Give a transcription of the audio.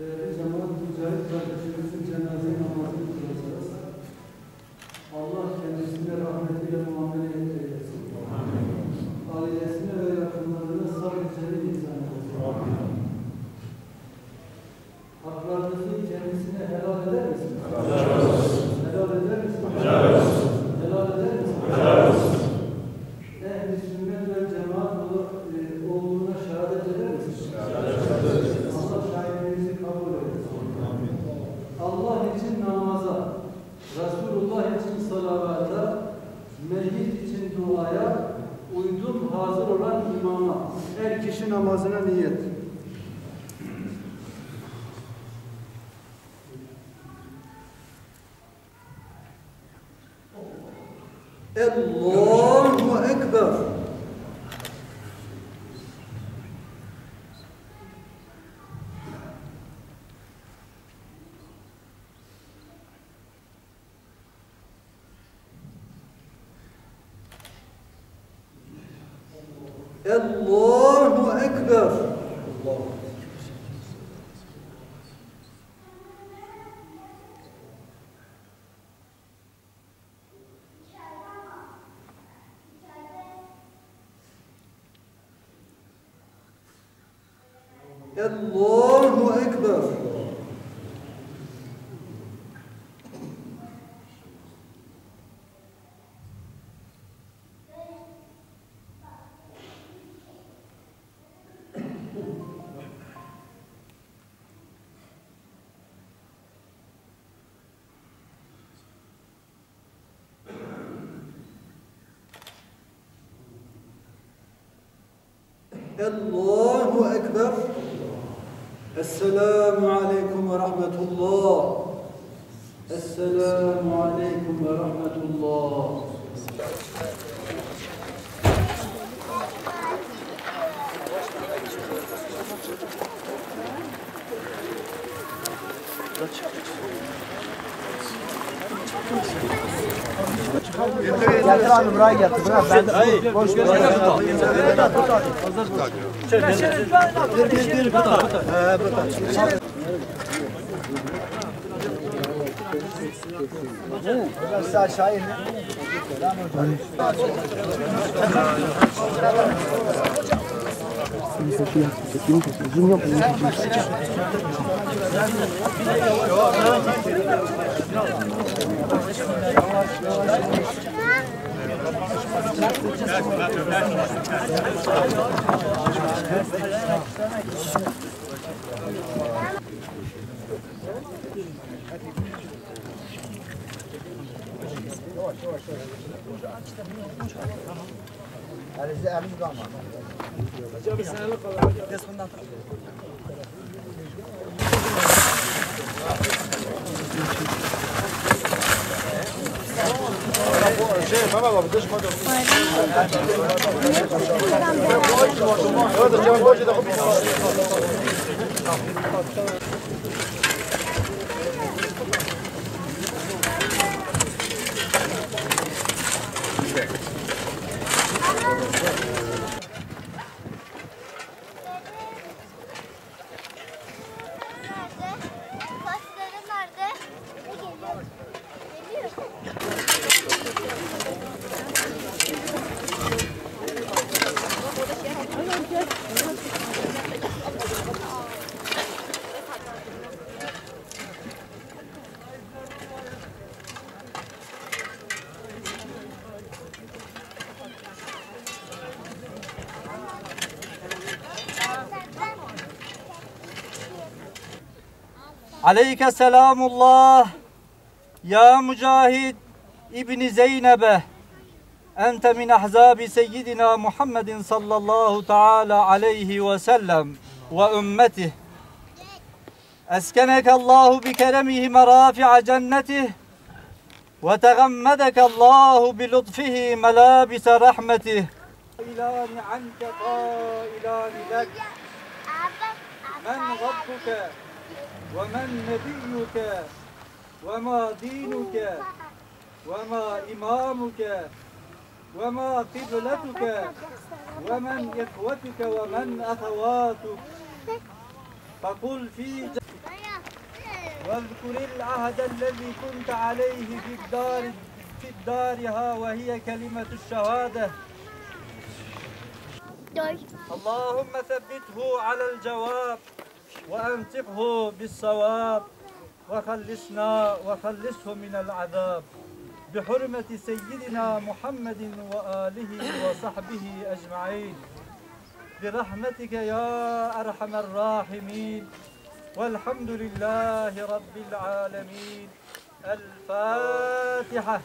Değerli cemaat, Mücahit kardeşimizin cenaze namazını kılacağız. Allah kendisine rahmetiyle muamele eylesin. Ailesine ve yakınlarına sabırlı insan eylesin. Haklarınızı kendisine helal eder misiniz? Helal olsun. Helal eder misiniz? Helal olsun. Helal eder misiniz? Helal olsun. Ehl-i sünnet ve cemaat olduğuna şehadet eder misiniz? Allah şahitliğinizi kabul eylesin. Allah için namaza, Resulullah için salavata, meyyit için duaya, uydum hazır olan imama, her kişi namazına niyet. Allahu Ekber. Allahu Ekber. Allahu Ekber. Allahu Ekber. Esselamu Aleyküm ve Rahmetullah. Esselamu Aleyküm ve Rahmetullah. Getir abi buraya getir. Ben boş ver. Burası aşağı in. Elimiz kalmadı. Bir senelik kalır. Kes bundan. Mehmet abi dış madem. Aleyke selamullah ya Mücahit İbni Zeynebe ente min ahzabi seyyidina Muhammedin sallallahu teala aleyhi ve sellem ve ümmetih eskenekallahu bi keremihi merafi'a cennetih ve tegammedekallâhu bi lütfihi melâbise rahmetih ilâni anke qâilâni lek men rabbuke ve men nebiyyuke ve ma dinuke ve ma imamuke ve ma kibletuke ve men ihvetuke ve men ehevâtuk فقل واذكر العهد الذي كنت عليه في الدارها وهي كلمة الشهادة. اللهم ثبته على الجواب وأنطقه بالصواب وخلصه من العذاب بحرمة سيدنا محمد وآله وصحبه أجمعين برحمتك يا أرحم الراحمين والحمد لله رب العالمين. الفاتحة.